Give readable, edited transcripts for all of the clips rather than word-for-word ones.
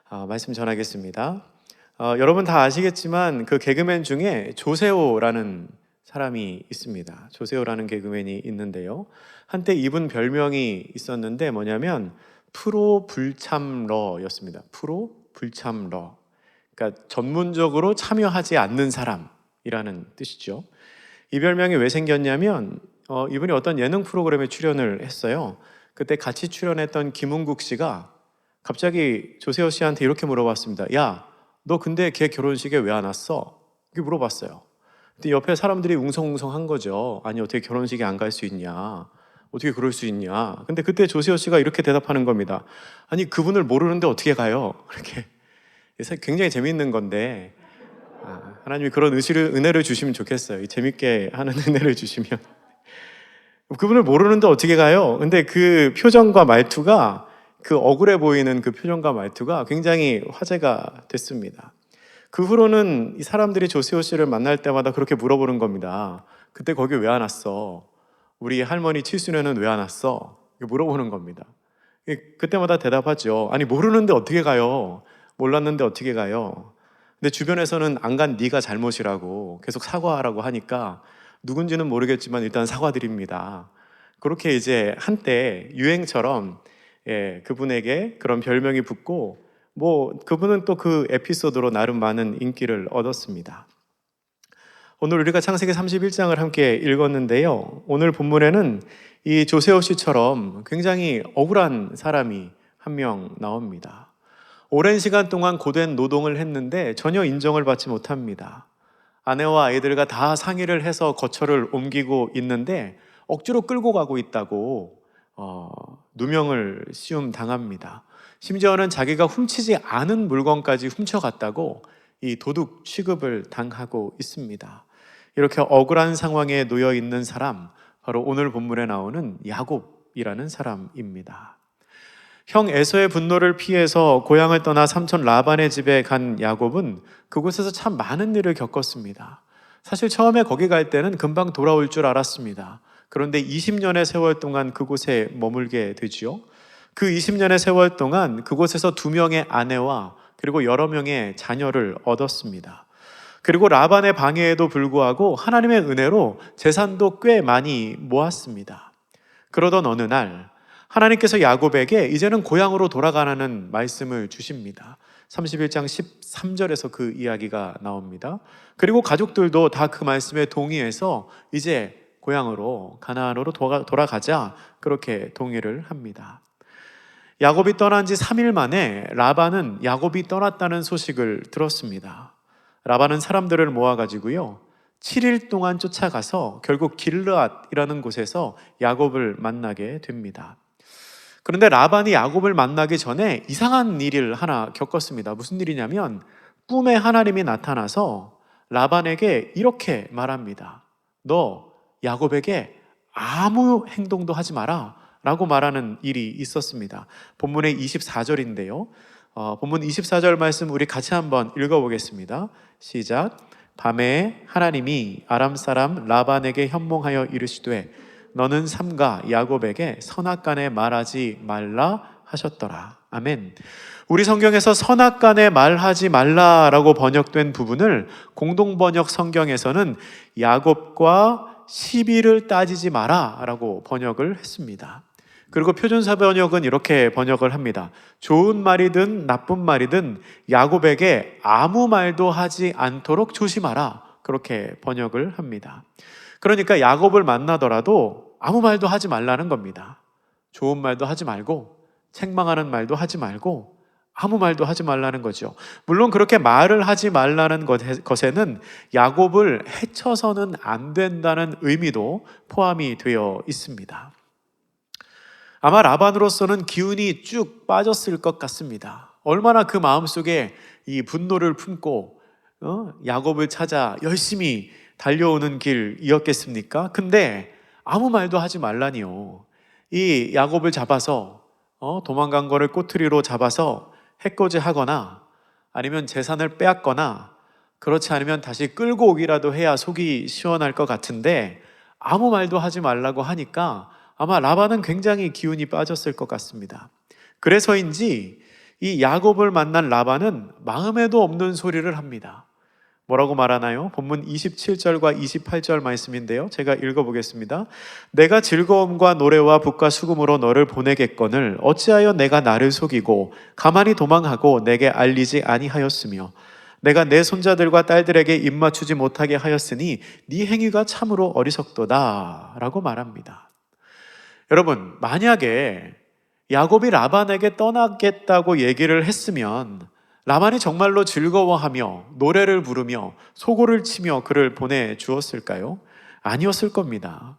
말씀 전하겠습니다. 여러분 다 아시겠지만 그 개그맨 중에 조세호라는 사람이 있습니다. 조세호라는 개그맨이 있는데요. 한때 이분 별명이 있었는데 뭐냐면 프로 불참러였습니다. 프로 불참러. 그러니까 전문적으로 참여하지 않는 사람이라는 뜻이죠. 이 별명이 왜 생겼냐면 이분이 어떤 예능 프로그램에 출연을 했어요. 그때 같이 출연했던 김은국 씨가 갑자기 조세호 씨한테 이렇게 물어봤습니다. 야, 너 근데 걔 결혼식에 왜 안 왔어? 이렇게 물어봤어요. 근데 옆에 사람들이 웅성웅성한 거죠. 아니 어떻게 결혼식에 안 갈 수 있냐? 어떻게 그럴 수 있냐? 근데 그때 조세호 씨가 이렇게 대답하는 겁니다. 아니 그분을 모르는데 어떻게 가요? 이렇게 굉장히 재미있는 건데 하나님이 그런 은혜를 주시면 좋겠어요. 재밌게 하는 은혜를 주시면 그분을 모르는데 어떻게 가요? 근데 그 표정과 말투가 그 억울해 보이는 그 표정과 말투가 굉장히 화제가 됐습니다. 그 후로는 이 사람들이 조세호 씨를 만날 때마다 그렇게 물어보는 겁니다. 그때 거기 왜 안 왔어? 우리 할머니 칠순에는 왜 안 왔어? 물어보는 겁니다. 그때마다 대답하죠. 아니 모르는데 어떻게 가요? 몰랐는데 어떻게 가요? 근데 주변에서는 안 간 네가 잘못이라고 계속 사과하라고 하니까 누군지는 모르겠지만 일단 사과드립니다. 그렇게 이제 한때 유행처럼 그분에게 그런 별명이 붙고 그분은 또 그 에피소드로 나름 많은 인기를 얻었습니다. 오늘 우리가 창세기 31장을 함께 읽었는데요. 오늘 본문에는 이 조세호 씨처럼 굉장히 억울한 사람이 한 명 나옵니다. 오랜 시간 동안 고된 노동을 했는데 전혀 인정을 받지 못합니다. 아내와 아이들과 다 상의를 해서 거처를 옮기고 있는데 억지로 끌고 가고 있다고 누명을 씌움 당합니다. 심지어는 자기가 훔치지 않은 물건까지 훔쳐갔다고 이 도둑 취급을 당하고 있습니다. 이렇게 억울한 상황에 놓여 있는 사람, 바로 오늘 본문에 나오는 야곱이라는 사람입니다. 형 에서의 분노를 피해서 고향을 떠나 삼촌 라반의 집에 간 야곱은 그곳에서 참 많은 일을 겪었습니다. 사실 처음에 거기 갈 때는 금방 돌아올 줄 알았습니다. 그런데 20년의 세월 동안 그곳에 머물게 되지요. 그 20년의 세월 동안 그곳에서 2명의 아내와 그리고 여러 명의 자녀를 얻었습니다. 그리고 라반의 방해에도 불구하고 하나님의 은혜로 재산도 꽤 많이 모았습니다. 그러던 어느 날 하나님께서 야곱에게 이제는 고향으로 돌아가라는 말씀을 주십니다. 31장 13절에서 그 이야기가 나옵니다. 그리고 가족들도 다 그 말씀에 동의해서 이제 고향으로 가나안으로 돌아가자 그렇게 동의를 합니다. 야곱이 떠난 지 3일 만에 라반은 야곱이 떠났다는 소식을 들었습니다. 라반은 사람들을 모아가지고요 7일 동안 쫓아가서 결국 길르앗이라는 곳에서 야곱을 만나게 됩니다. 그런데 라반이 야곱을 만나기 전에 이상한 일을 하나 겪었습니다. 무슨 일이냐면 꿈에 하나님이 나타나서 라반에게 이렇게 말합니다. 너 야곱에게 아무 행동도 하지 마라 라고 말하는 일이 있었습니다. 본문의 24절인데요 본문 24절 말씀 우리 같이 한번 읽어보겠습니다. 시작. 밤에 하나님이 아람 사람 라반에게 현몽하여 이르시되 너는 삼가 야곱에게 선악간에 말하지 말라 하셨더라. 아멘. 우리 성경에서 선악간에 말하지 말라라고 번역된 부분을 공동번역 성경에서는 야곱과 시비를 따지지 마라라고 번역을 했습니다. 그리고 표준사 번역은 이렇게 번역을 합니다. 좋은 말이든 나쁜 말이든 야곱에게 아무 말도 하지 않도록 조심하라. 그렇게 번역을 합니다. 그러니까 야곱을 만나더라도 아무 말도 하지 말라는 겁니다. 좋은 말도 하지 말고 책망하는 말도 하지 말고 아무 말도 하지 말라는 거죠. 물론 그렇게 말을 하지 말라는 것에는 야곱을 해쳐서는 안 된다는 의미도 포함이 되어 있습니다. 아마 라반으로서는 기운이 쭉 빠졌을 것 같습니다. 얼마나 그 마음속에 이 분노를 품고 야곱을 찾아 열심히 달려오는 길이었겠습니까? 근데 아무 말도 하지 말라니요. 이 야곱을 잡아서 도망간 거를 꼬투리로 잡아서 해코지하거나 아니면 재산을 빼앗거나 그렇지 않으면 다시 끌고 오기라도 해야 속이 시원할 것 같은데 아무 말도 하지 말라고 하니까 아마 라반은 굉장히 기운이 빠졌을 것 같습니다. 그래서인지 이 야곱을 만난 라반은 마음에도 없는 소리를 합니다. 뭐라고 말하나요? 본문 27절과 28절 말씀인데요, 제가 읽어보겠습니다. 내가 즐거움과 노래와 붓과 수금으로 너를 보내겠거늘 어찌하여 내가 나를 속이고 가만히 도망하고 내게 알리지 아니하였으며 내가 내 손자들과 딸들에게 입맞추지 못하게 하였으니 네 행위가 참으로 어리석도다 라고 말합니다. 여러분, 만약에 야곱이 라반에게 떠나겠다고 얘기를 했으면 라반이 정말로 즐거워하며 노래를 부르며 소고를 치며 그를 보내주었을까요? 아니었을 겁니다.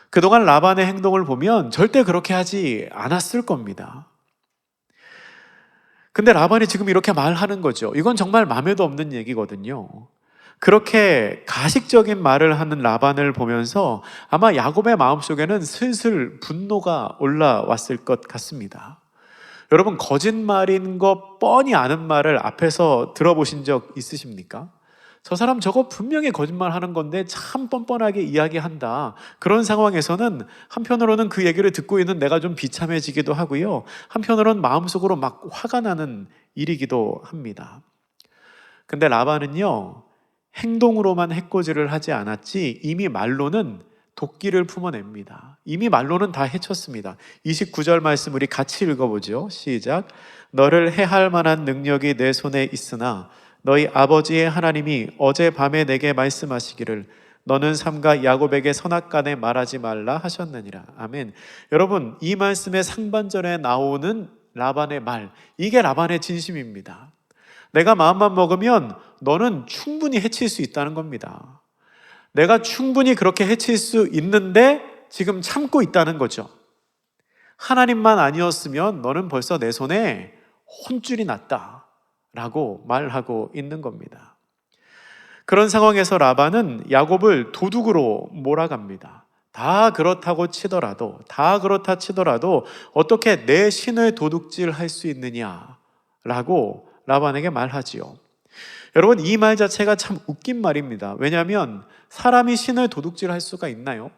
그동안 라반의 행동을 보면 절대 그렇게 하지 않았을 겁니다. 근데 라반이 지금 이렇게 말하는 거죠. 이건 정말 마음에도 없는 얘기거든요. 그렇게 가식적인 말을 하는 라반을 보면서 아마 야곱의 마음속에는 슬슬 분노가 올라왔을 것 같습니다. 여러분, 거짓말인 거 뻔히 아는 말을 앞에서 들어보신 적 있으십니까? 저 사람 저거 분명히 거짓말하는 건데 참 뻔뻔하게 이야기한다. 그런 상황에서는 한편으로는 그 얘기를 듣고 있는 내가 좀 비참해지기도 하고요, 한편으로는 마음속으로 막 화가 나는 일이기도 합니다. 근데 라반은요, 행동으로만 해코지를 하지 않았지 이미 말로는 도끼를 품어냅니다. 이미 말로는 다 해쳤습니다. 29절 말씀 우리 같이 읽어보죠. 시작. 너를 해할 만한 능력이 내 손에 있으나 너희 아버지의 하나님이 어젯밤에 내게 말씀하시기를 너는 삼가 야곱에게 선악간에 말하지 말라 하셨느니라. 아멘. 여러분, 이 말씀의 상반절에 나오는 라반의 말, 이게 라반의 진심입니다. 내가 마음만 먹으면 너는 충분히 해칠 수 있다는 겁니다. 내가 충분히 그렇게 해칠 수 있는데 지금 참고 있다는 거죠. 하나님만 아니었으면 너는 벌써 내 손에 혼줄이 났다 라고 말하고 있는 겁니다. 그런 상황에서 라반은 야곱을 도둑으로 몰아갑니다. 다 그렇다 치더라도 어떻게 내 신을 도둑질 할 수 있느냐라고 라반에게 말하지요. 여러분, 이 말 자체가 참 웃긴 말입니다. 왜냐하면 사람이 신을 도둑질할 수가 있나요?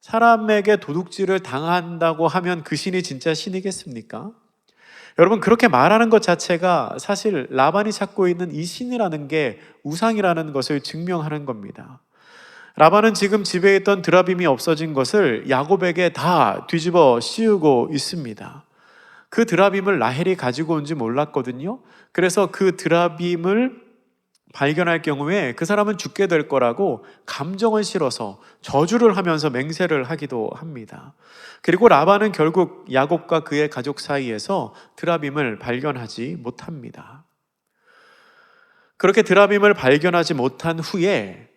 사람에게 도둑질을 당한다고 하면 그 신이 진짜 신이겠습니까? 여러분, 그렇게 말하는 것 자체가 사실 라반이 찾고 있는 이 신이라는 게 우상이라는 것을 증명하는 겁니다. 라반은 지금 집에 있던 드라빔이 없어진 것을 야곱에게 다 뒤집어 씌우고 있습니다. 그 드라빔을 라헬이 가지고 온지 몰랐거든요. 그래서 그 드라빔을 발견할 경우에 그 사람은 죽게 될 거라고 감정을 실어서 저주를 하면서 맹세를 하기도 합니다. 그리고 라반은 결국 야곱과 그의 가족 사이에서 드라빔을 발견하지 못합니다. 그렇게 드라빔을 발견하지 못한 후에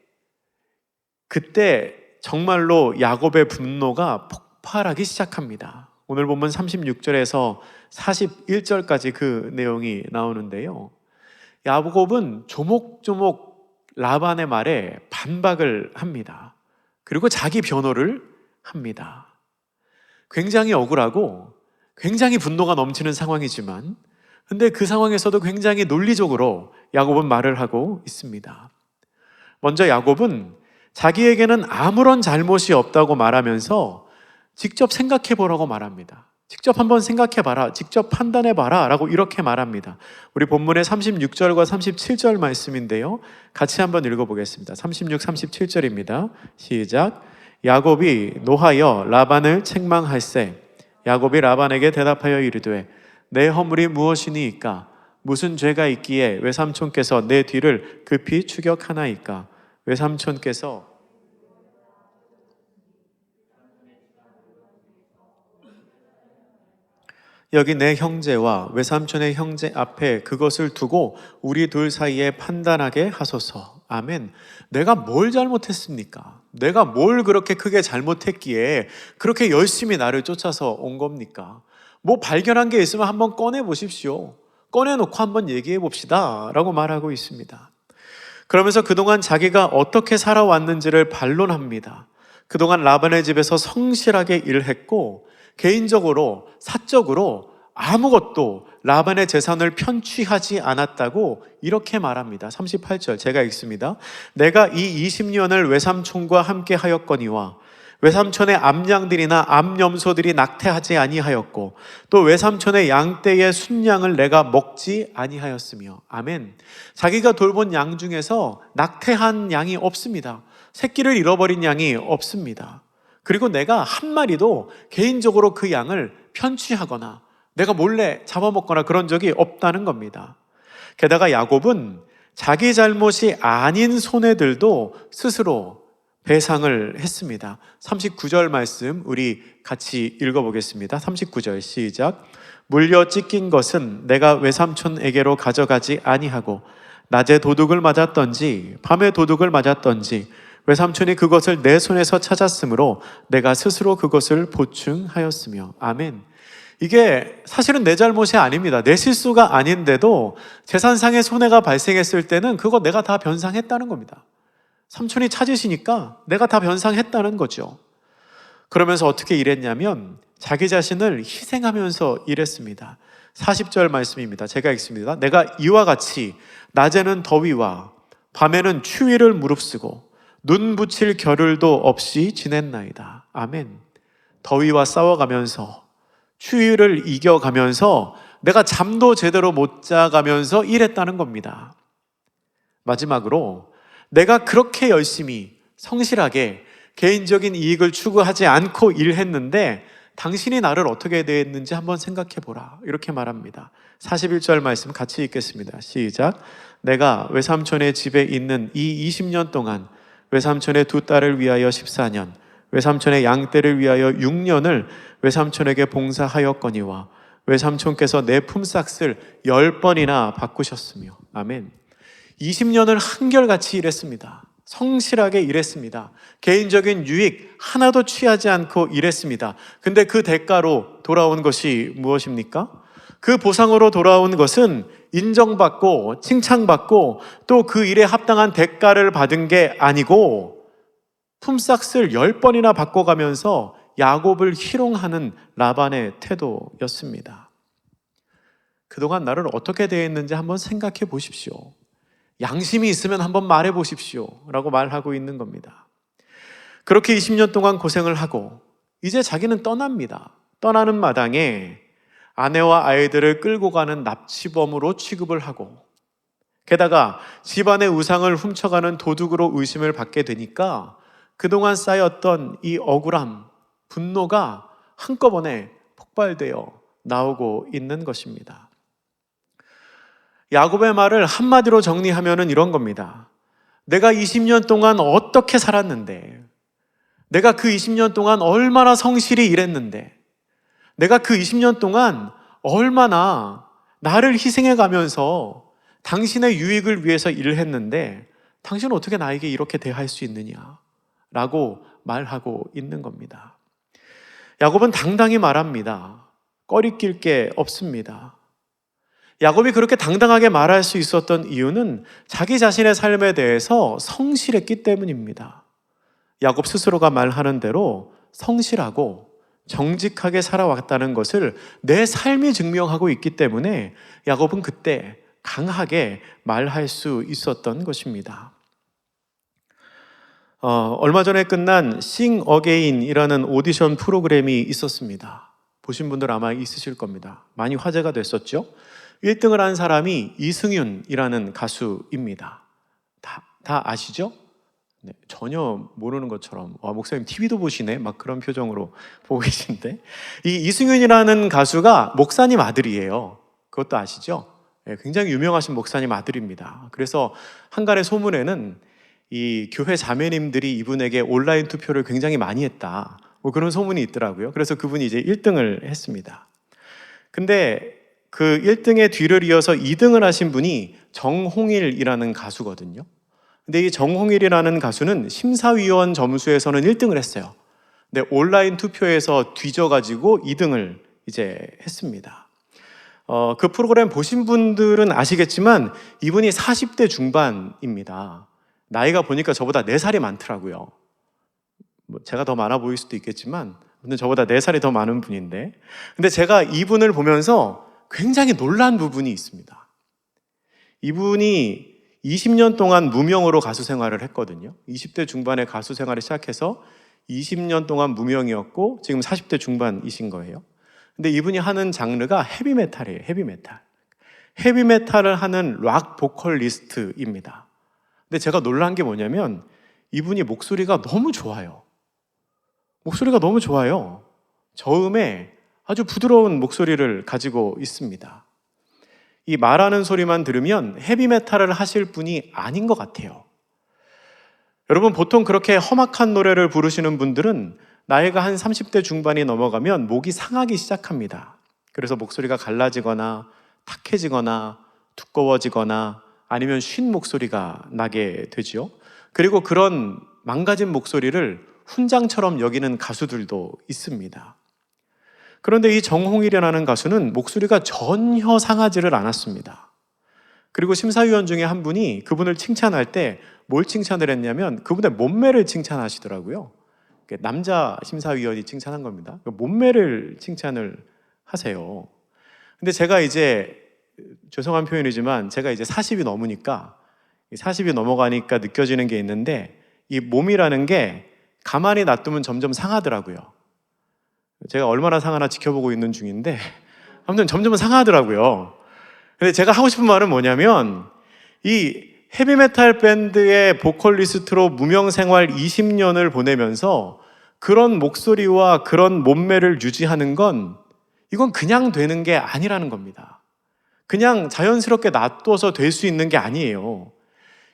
그때 정말로 야곱의 분노가 폭발하기 시작합니다. 오늘 본문 36절에서 41절까지 그 내용이 나오는데요, 야곱은 조목조목 라반의 말에 반박을 합니다. 그리고 자기 변호를 합니다. 굉장히 억울하고 굉장히 분노가 넘치는 상황이지만, 근데 그 상황에서도 굉장히 논리적으로 야곱은 말을 하고 있습니다. 먼저 야곱은 자기에게는 아무런 잘못이 없다고 말하면서 직접 생각해 보라고 말합니다. 직접 한번 생각해봐라, 직접 판단해봐라 라고 이렇게 말합니다. 우리 본문의 36절과 37절 말씀인데요, 같이 한번 읽어보겠습니다. 36, 37절입니다. 시작. 야곱이 노하여 라반을 책망할세 야곱이 라반에게 대답하여 이르되 내 허물이 무엇이니이까? 무슨 죄가 있기에 외삼촌께서 내 뒤를 급히 추격하나이까? 외삼촌께서 여기 내 형제와 외삼촌의 형제 앞에 그것을 두고 우리 둘 사이에 판단하게 하소서. 아멘. 내가 뭘 잘못했습니까? 내가 뭘 그렇게 크게 잘못했기에 그렇게 열심히 나를 쫓아서 온 겁니까? 뭐 발견한 게 있으면 한번 꺼내 보십시오. 꺼내놓고 한번 얘기해 봅시다 라고 말하고 있습니다. 그러면서 그동안 자기가 어떻게 살아왔는지를 반론합니다. 그동안 라반의 집에서 성실하게 일했고 개인적으로 사적으로 아무것도 라반의 재산을 편취하지 않았다고 이렇게 말합니다. 38절 제가 읽습니다. 내가 이 20년을 외삼촌과 함께 하였거니와 외삼촌의 암양들이나 암염소들이 낙태하지 아니하였고 또 외삼촌의 양떼의 순양을 내가 먹지 아니하였으며. 아멘. 자기가 돌본 양 중에서 낙태한 양이 없습니다. 새끼를 잃어버린 양이 없습니다. 그리고 내가 한 마리도 개인적으로 그 양을 편취하거나 내가 몰래 잡아먹거나 그런 적이 없다는 겁니다. 게다가 야곱은 자기 잘못이 아닌 손해들도 스스로 배상을 했습니다. 39절 말씀 우리 같이 읽어보겠습니다. 39절 시작. 물려 찢긴 것은 내가 외삼촌에게로 가져가지 아니하고 낮에 도둑을 맞았던지 밤에 도둑을 맞았던지 외삼촌이 그것을 내 손에서 찾았으므로 내가 스스로 그것을 보충하였으며. 아멘. 이게 사실은 내 잘못이 아닙니다. 내 실수가 아닌데도 재산상의 손해가 발생했을 때는 그거 내가 다 변상했다는 겁니다. 삼촌이 찾으시니까 내가 다 변상했다는 거죠. 그러면서 어떻게 일했냐면 자기 자신을 희생하면서 일했습니다. 40절 말씀입니다. 제가 읽습니다. 내가 이와 같이 낮에는 더위와 밤에는 추위를 무릅쓰고 눈 붙일 겨를도 없이 지냈나이다. 아멘. 더위와 싸워가면서 추위를 이겨가면서 내가 잠도 제대로 못 자가면서 일했다는 겁니다. 마지막으로 내가 그렇게 열심히 성실하게 개인적인 이익을 추구하지 않고 일했는데 당신이 나를 어떻게 대했는지 한번 생각해 보라. 이렇게 말합니다. 41절 말씀 같이 읽겠습니다. 시작. 내가 외삼촌의 집에 있는 이 20년 동안 외삼촌의 두 딸을 위하여 14년, 외삼촌의 양떼를 위하여 6년을 외삼촌에게 봉사하였거니와 외삼촌께서 내 품삯을 10번이나 바꾸셨으며. 아멘. 20년을 한결같이 일했습니다. 성실하게 일했습니다. 개인적인 유익 하나도 취하지 않고 일했습니다. 근데 그 대가로 돌아온 것이 무엇입니까? 그 보상으로 돌아온 것은 인정받고 칭찬받고 또 그 일에 합당한 대가를 받은 게 아니고 품삯을 10번이나 바꿔가면서 야곱을 희롱하는 라반의 태도였습니다. 그동안 나를 어떻게 대했는지 한번 생각해 보십시오. 양심이 있으면 한번 말해 보십시오 라고 말하고 있는 겁니다. 그렇게 20년 동안 고생을 하고 이제 자기는 떠납니다. 떠나는 마당에 아내와 아이들을 끌고 가는 납치범으로 취급을 하고 게다가 집안의 우상을 훔쳐가는 도둑으로 의심을 받게 되니까 그동안 쌓였던 이 억울함, 분노가 한꺼번에 폭발되어 나오고 있는 것입니다. 야곱의 말을 한마디로 정리하면 이런 겁니다. 내가 20년 동안 어떻게 살았는데, 내가 그 20년 동안 얼마나 성실히 일했는데, 내가 그 20년 동안 얼마나 나를 희생해 가면서 당신의 유익을 위해서 일을 했는데 당신은 어떻게 나에게 이렇게 대할 수 있느냐 라고 말하고 있는 겁니다. 야곱은 당당히 말합니다. 꺼리낄 게 없습니다. 야곱이 그렇게 당당하게 말할 수 있었던 이유는 자기 자신의 삶에 대해서 성실했기 때문입니다. 야곱 스스로가 말하는 대로 성실하고 정직하게 살아왔다는 것을 내 삶이 증명하고 있기 때문에 야곱은 그때 강하게 말할 수 있었던 것입니다. 얼마 전에 끝난 Sing Again이라는 오디션 프로그램이 있었습니다. 보신 분들 아마 있으실 겁니다. 많이 화제가 됐었죠. 1등을 한 사람이 이승윤이라는 가수입니다. 다 아시죠? 네, 전혀 모르는 것처럼 목사님 TV도 보시네? 막 그런 표정으로 보고 계신데 이 이승윤이라는 가수가 목사님 아들이에요. 그것도 아시죠? 네, 굉장히 유명하신 목사님 아들입니다. 그래서 한간의 소문에는 이 교회 자매님들이 이분에게 온라인 투표를 굉장히 많이 했다. 뭐 그런 소문이 있더라고요. 그래서 그분이 이제 1등을 했습니다. 근데 그 1등의 뒤를 이어서 2등을 하신 분이 정홍일이라는 가수거든요. 근데 이 정홍일이라는 가수는 심사위원 점수에서는 1등을 했어요. 근데 온라인 투표에서 뒤져가지고 2등을 이제 했습니다. 그 프로그램 보신 분들은 아시겠지만 이분이 40대 중반입니다. 나이가 보니까 저보다 4살이 많더라고요. 제가 더 많아 보일 수도 있겠지만 근데 저보다 4살이 더 많은 분인데 근데 제가 이분을 보면서 굉장히 놀란 부분이 있습니다. 이분이 20년 동안 무명으로 가수 생활을 했거든요. 20대 중반에 가수 생활을 시작해서 20년 동안 무명이었고 지금 40대 중반이신 거예요. 근데 이분이 하는 장르가 헤비메탈이에요. 헤비메탈. 헤비메탈을 하는 락 보컬리스트입니다. 근데 제가 놀란 게 뭐냐면 이분이 목소리가 너무 좋아요. 목소리가 너무 좋아요. 저음에 아주 부드러운 목소리를 가지고 있습니다. 이 말하는 소리만 들으면 헤비메탈을 하실 분이 아닌 것 같아요. 여러분, 보통 그렇게 험악한 노래를 부르시는 분들은 나이가 한 30대 중반이 넘어가면 목이 상하기 시작합니다. 그래서 목소리가 갈라지거나 탁해지거나 두꺼워지거나 아니면 쉰 목소리가 나게 되죠. 그리고 그런 망가진 목소리를 훈장처럼 여기는 가수들도 있습니다. 그런데 이 정홍일이라는 가수는 목소리가 전혀 상하지를 않았습니다. 그리고 심사위원 중에 한 분이 그분을 칭찬할 때 뭘 칭찬을 했냐면 그분의 몸매를 칭찬하시더라고요. 남자 심사위원이 칭찬한 겁니다. 몸매를 칭찬을 하세요. 근데 제가 이제 죄송한 표현이지만 제가 이제 40이 넘으니까 40이 넘어가니까 느껴지는 게 있는데 이 몸이라는 게 가만히 놔두면 점점 상하더라고요. 제가 얼마나 상하나 지켜보고 있는 중인데 아무튼 점점 상하더라고요. 근데 제가 하고 싶은 말은 뭐냐면 이 헤비메탈 밴드의 보컬리스트로 무명 생활 20년을 보내면서 그런 목소리와 그런 몸매를 유지하는 건 이건 그냥 되는 게 아니라는 겁니다. 그냥 자연스럽게 놔둬서 될 수 있는 게 아니에요.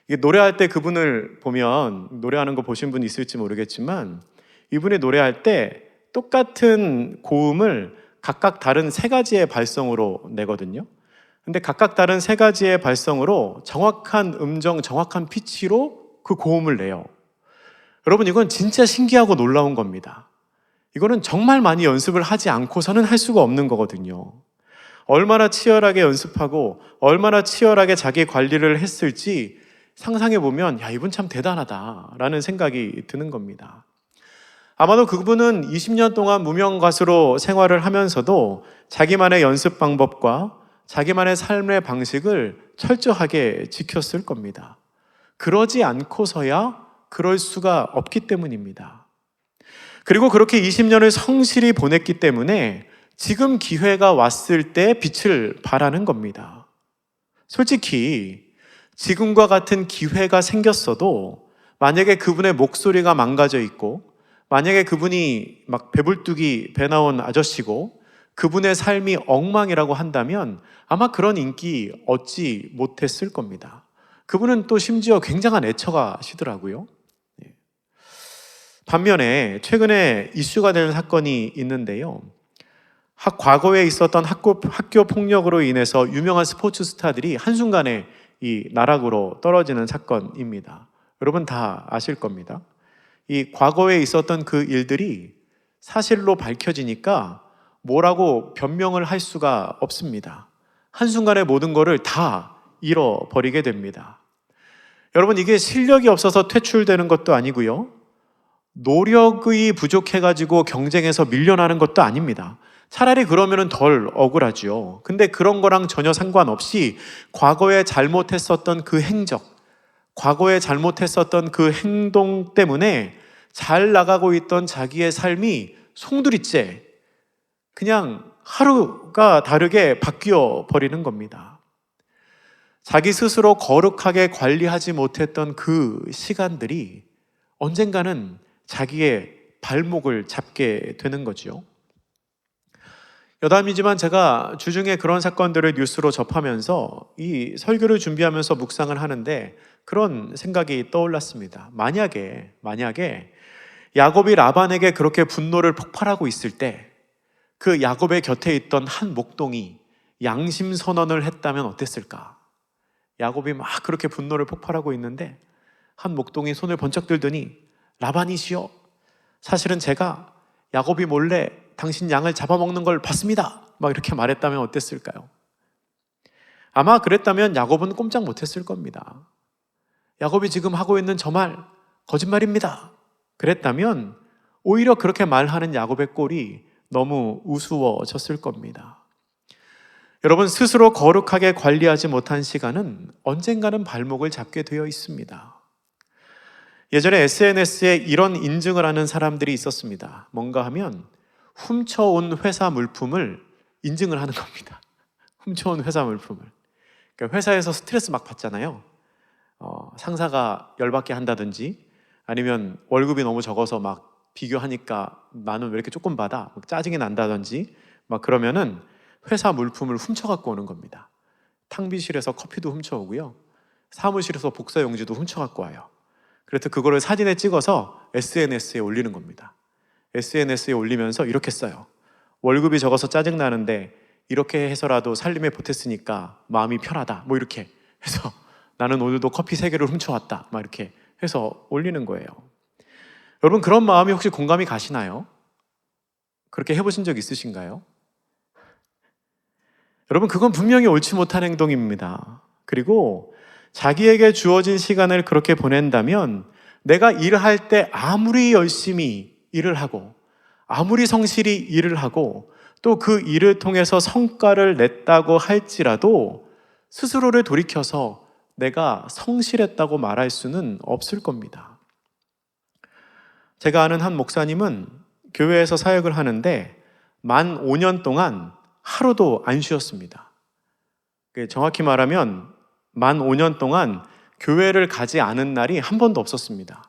이게 노래할 때 그분을 보면 노래하는 거 보신 분 있을지 모르겠지만 이분이 노래할 때 똑같은 고음을 각각 다른 세 가지의 발성으로 내거든요. 근데 각각 다른 세 가지의 발성으로 정확한 음정, 정확한 피치로 그 고음을 내요. 여러분, 이건 진짜 신기하고 놀라운 겁니다. 이거는 정말 많이 연습을 하지 않고서는 할 수가 없는 거거든요. 얼마나 치열하게 연습하고 얼마나 치열하게 자기 관리를 했을지 상상해 보면 야, 이분 참 대단하다라는 생각이 드는 겁니다. 아마도 그분은 20년 동안 무명 가수로 생활을 하면서도 자기만의 연습 방법과 자기만의 삶의 방식을 철저하게 지켰을 겁니다. 그러지 않고서야 그럴 수가 없기 때문입니다. 그리고 그렇게 20년을 성실히 보냈기 때문에 지금 기회가 왔을 때 빛을 발하는 겁니다. 솔직히 지금과 같은 기회가 생겼어도 만약에 그분의 목소리가 망가져 있고 만약에 그분이 막 배불뚝이 배 나온 아저씨고 그분의 삶이 엉망이라고 한다면 아마 그런 인기 얻지 못했을 겁니다. 그분은 또 심지어 굉장한 애처가시더라고요. 반면에 최근에 이슈가 된 사건이 있는데요. 과거에 있었던 학교 폭력으로 인해서 유명한 스포츠 스타들이 한순간에 이 나락으로 떨어지는 사건입니다. 여러분 다 아실 겁니다. 이 과거에 있었던 그 일들이 사실로 밝혀지니까 뭐라고 변명을 할 수가 없습니다. 한순간에 모든 거를 다 잃어버리게 됩니다. 여러분, 이게 실력이 없어서 퇴출되는 것도 아니고요. 노력이 부족해가지고 경쟁에서 밀려나는 것도 아닙니다. 차라리 그러면 덜 억울하죠. 근데 그런 거랑 전혀 상관없이 과거에 잘못했었던 그 행적, 과거에 잘못했었던 그 행동 때문에 잘 나가고 있던 자기의 삶이 송두리째 그냥 하루가 다르게 바뀌어 버리는 겁니다. 자기 스스로 거룩하게 관리하지 못했던 그 시간들이 언젠가는 자기의 발목을 잡게 되는 거죠. 여담이지만 제가 주중에 그런 사건들을 뉴스로 접하면서 이 설교를 준비하면서 묵상을 하는데 그런 생각이 떠올랐습니다. 만약에 야곱이 라반에게 그렇게 분노를 폭발하고 있을 때 그 야곱의 곁에 있던 한 목동이 양심 선언을 했다면 어땠을까? 야곱이 막 그렇게 분노를 폭발하고 있는데 한 목동이 손을 번쩍 들더니 라반이시여, 사실은 제가 야곱이 몰래 당신 양을 잡아먹는 걸 봤습니다. 막 이렇게 말했다면 어땠을까요? 아마 그랬다면 야곱은 꼼짝 못했을 겁니다. 야곱이 지금 하고 있는 저 말 거짓말입니다. 그랬다면 오히려 그렇게 말하는 야곱의 꼴이 너무 우스워졌을 겁니다. 여러분, 스스로 거룩하게 관리하지 못한 시간은 언젠가는 발목을 잡게 되어 있습니다. 예전에 SNS에 이런 인증을 하는 사람들이 있었습니다. 뭔가 하면 훔쳐온 회사 물품을 인증을 하는 겁니다. 훔쳐온 회사 물품을. 그러니까 회사에서 스트레스 막 받잖아요. 상사가 열받게 한다든지 아니면 월급이 너무 적어서 막 비교하니까 나는 왜 이렇게 조금 받아? 막 짜증이 난다든지 막 그러면은 회사 물품을 훔쳐갖고 오는 겁니다. 탕비실에서 커피도 훔쳐오고요. 사무실에서 복사용지도 훔쳐갖고 와요. 그래서 그거를 사진에 찍어서 SNS에 올리는 겁니다. SNS에 올리면서 이렇게 써요. 월급이 적어서 짜증나는데 이렇게 해서라도 살림에 보탰으니까 마음이 편하다. 뭐 이렇게 해서 나는 오늘도 커피 3개를 훔쳐왔다. 막 이렇게 해서 올리는 거예요. 여러분 그런 마음이 혹시 공감이 가시나요? 그렇게 해보신 적 있으신가요? 여러분 그건 분명히 옳지 못한 행동입니다. 그리고 자기에게 주어진 시간을 그렇게 보낸다면 내가 일할 때 아무리 열심히 일을 하고 아무리 성실히 일을 하고 또 그 일을 통해서 성과를 냈다고 할지라도 스스로를 돌이켜서 내가 성실했다고 말할 수는 없을 겁니다. 제가 아는 한 목사님은 교회에서 사역을 하는데 만 5년 동안 하루도 안 쉬었습니다. 정확히 말하면 만 5년 동안 교회를 가지 않은 날이 한 번도 없었습니다.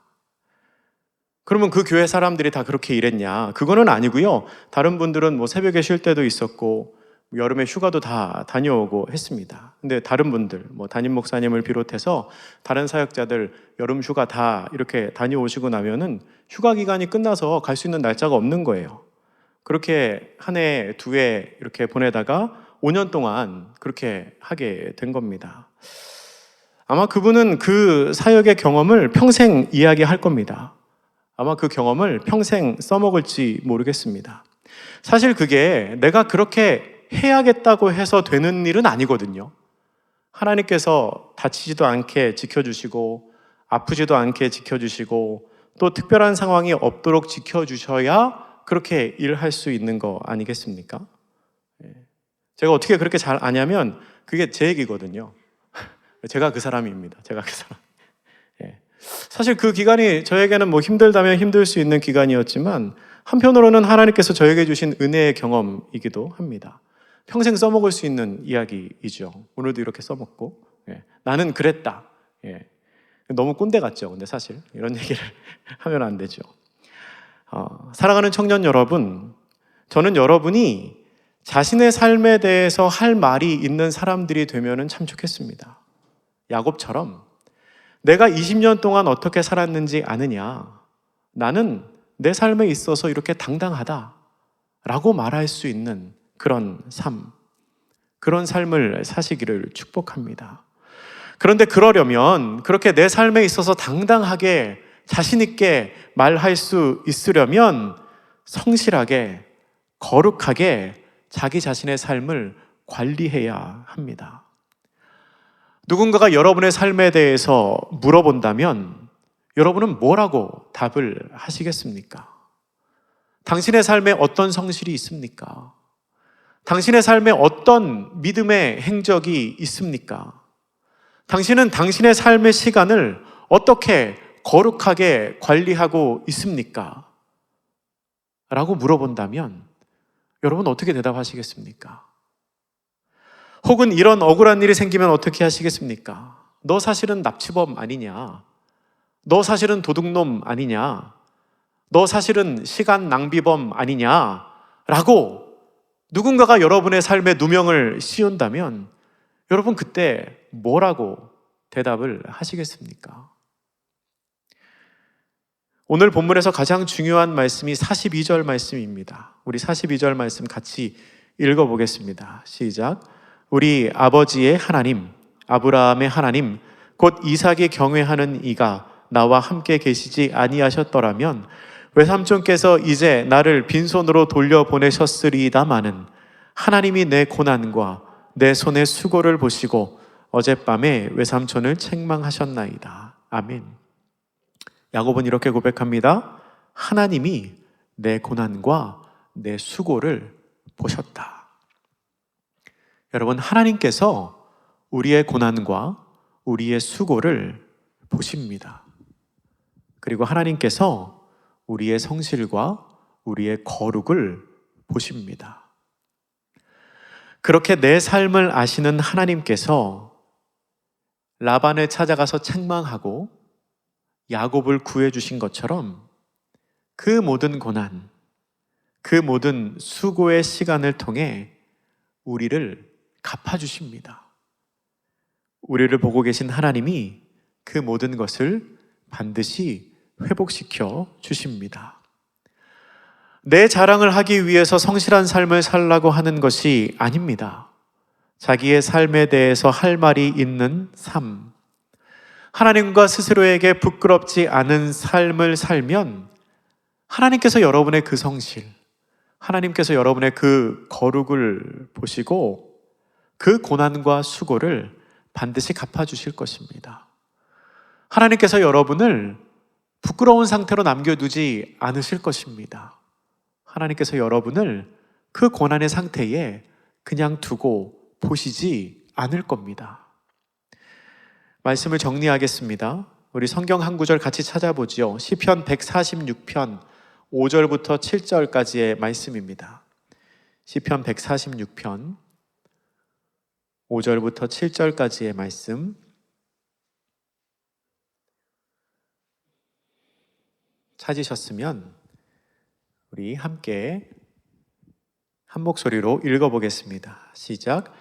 그러면 그 교회 사람들이 다 그렇게 일했냐? 그거는 아니고요. 다른 분들은 뭐 새벽에 쉴 때도 있었고 여름에 휴가도 다 다녀오고 했습니다. 근데 다른 분들, 뭐 담임 목사님을 비롯해서 다른 사역자들 여름 휴가 다 이렇게 다녀오시고 나면은 휴가 기간이 끝나서 갈 수 있는 날짜가 없는 거예요. 그렇게 한 해, 2해 이렇게 보내다가 5년 동안 그렇게 하게 된 겁니다. 아마 그분은 그 사역의 경험을 평생 이야기할 겁니다. 아마 그 경험을 평생 써먹을지 모르겠습니다. 사실 그게 내가 그렇게 해야겠다고 해서 되는 일은 아니거든요. 하나님께서 다치지도 않게 지켜주시고 아프지도 않게 지켜주시고 또 특별한 상황이 없도록 지켜주셔야 그렇게 일할 수 있는 거 아니겠습니까? 제가 어떻게 그렇게 잘 아냐면 그게 제 얘기거든요. 제가 그 사람입니다. 제가 그 사람. 사실 그 기간이 저에게는 뭐 힘들다면 힘들 수 있는 기간이었지만 한편으로는 하나님께서 저에게 주신 은혜의 경험이기도 합니다. 평생 써먹을 수 있는 이야기이죠. 오늘도 이렇게 써먹고 나는 그랬다. 너무 꼰대 같죠. 근데 사실 이런 얘기를 하면 안 되죠. 사랑하는 청년 여러분, 저는 여러분이 자신의 삶에 대해서 할 말이 있는 사람들이 되면 참 좋겠습니다. 야곱처럼 내가 20년 동안 어떻게 살았는지 아느냐? 나는 내 삶에 있어서 이렇게 당당하다 라고 말할 수 있는 그런 삶, 그런 삶을 사시기를 축복합니다. 그런데 그러려면, 그렇게 내 삶에 있어서 당당하게 자신 있게 말할 수 있으려면 성실하게, 거룩하게 자기 자신의 삶을 관리해야 합니다. 누군가가 여러분의 삶에 대해서 물어본다면 여러분은 뭐라고 답을 하시겠습니까? 당신의 삶에 어떤 성실이 있습니까? 당신의 삶에 어떤 믿음의 행적이 있습니까? 당신은 당신의 삶의 시간을 어떻게 거룩하게 관리하고 있습니까? 라고 물어본다면 여러분 어떻게 대답하시겠습니까? 혹은 이런 억울한 일이 생기면 어떻게 하시겠습니까? 너 사실은 납치범 아니냐? 너 사실은 도둑놈 아니냐? 너 사실은 시간 낭비범 아니냐? 라고 누군가가 여러분의 삶에 누명을 씌운다면 여러분 그때 뭐라고 대답을 하시겠습니까? 오늘 본문에서 가장 중요한 말씀이 42절 말씀입니다. 우리 42절 말씀 같이 읽어보겠습니다. 시작. 우리 아버지의 하나님, 아브라함의 하나님, 곧 이삭이 경외하는 이가 나와 함께 계시지 아니하셨더라면 외삼촌께서 이제 나를 빈손으로 돌려보내셨으리이다마는 하나님이 내 고난과 내 손의 수고를 보시고 어젯밤에 외삼촌을 책망하셨나이다. 아멘. 야곱은 이렇게 고백합니다. 하나님이 내 고난과 내 수고를 보셨다. 여러분, 하나님께서 우리의 고난과 우리의 수고를 보십니다. 그리고 하나님께서 우리의 성실과 우리의 거룩을 보십니다. 그렇게 내 삶을 아시는 하나님께서 라반을 찾아가서 책망하고 야곱을 구해주신 것처럼 그 모든 고난, 그 모든 수고의 시간을 통해 우리를 갚아주십니다. 우리를 보고 계신 하나님이 그 모든 것을 반드시 회복시켜 주십니다. 내 자랑을 하기 위해서 성실한 삶을 살라고 하는 것이 아닙니다. 자기의 삶에 대해서 할 말이 있는 삶, 하나님과 스스로에게 부끄럽지 않은 삶을 살면 하나님께서 여러분의 그 성실, 하나님께서 여러분의 그 거룩을 보시고 그 고난과 수고를 반드시 갚아주실 것입니다. 하나님께서 여러분을 부끄러운 상태로 남겨두지 않으실 것입니다. 하나님께서 여러분을 그 고난의 상태에 그냥 두고 보시지 않을 겁니다. 말씀을 정리하겠습니다. 우리 성경 한 구절 같이 찾아보지요. 시편 146편 5절부터 7절까지의 말씀입니다. 시편 146편 5절부터 7절까지의 말씀 찾으셨으면 우리 함께 한 목소리로 읽어보겠습니다. 시작.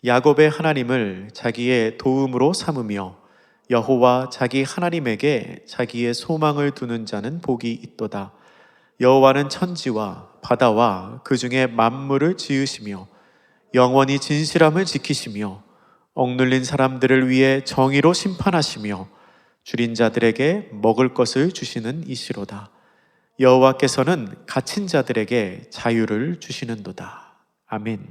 야곱의 하나님을 자기의 도움으로 삼으며 여호와 자기 하나님에게 자기의 소망을 두는 자는 복이 있도다. 여호와는 천지와 바다와 그 중에 만물을 지으시며 영원히 진실함을 지키시며 억눌린 사람들을 위해 정의로 심판하시며 줄인 자들에게 먹을 것을 주시는 이시로다. 여호와께서는 갇힌 자들에게 자유를 주시는도다. 아멘.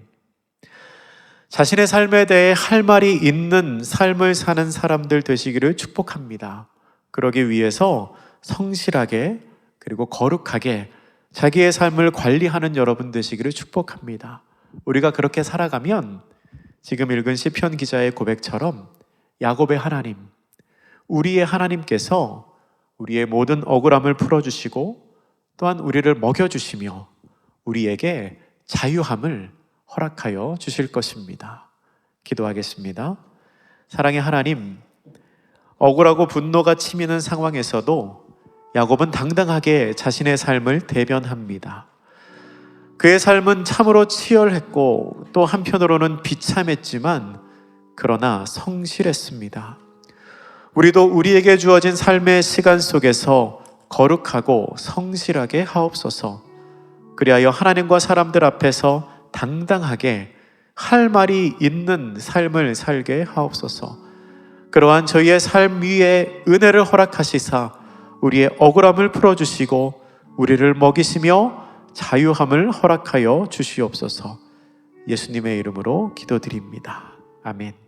자신의 삶에 대해 할 말이 있는 삶을 사는 사람들 되시기를 축복합니다. 그러기 위해서 성실하게 그리고 거룩하게 자기의 삶을 관리하는 여러분 되시기를 축복합니다. 우리가 그렇게 살아가면 지금 읽은 시편 기자의 고백처럼 야곱의 하나님, 우리의 하나님께서 우리의 모든 억울함을 풀어주시고 또한 우리를 먹여주시며 우리에게 자유함을 허락하여 주실 것입니다. 기도하겠습니다. 사랑의 하나님, 억울하고 분노가 치미는 상황에서도 야곱은 당당하게 자신의 삶을 대변합니다. 그의 삶은 참으로 치열했고 또 한편으로는 비참했지만 그러나 성실했습니다. 우리도 우리에게 주어진 삶의 시간 속에서 거룩하고 성실하게 하옵소서. 그리하여 하나님과 사람들 앞에서 당당하게 할 말이 있는 삶을 살게 하옵소서. 그러한 저희의 삶 위에 은혜를 허락하시사 우리의 억울함을 풀어주시고 우리를 먹이시며 자유함을 허락하여 주시옵소서. 예수님의 이름으로 기도드립니다. 아멘.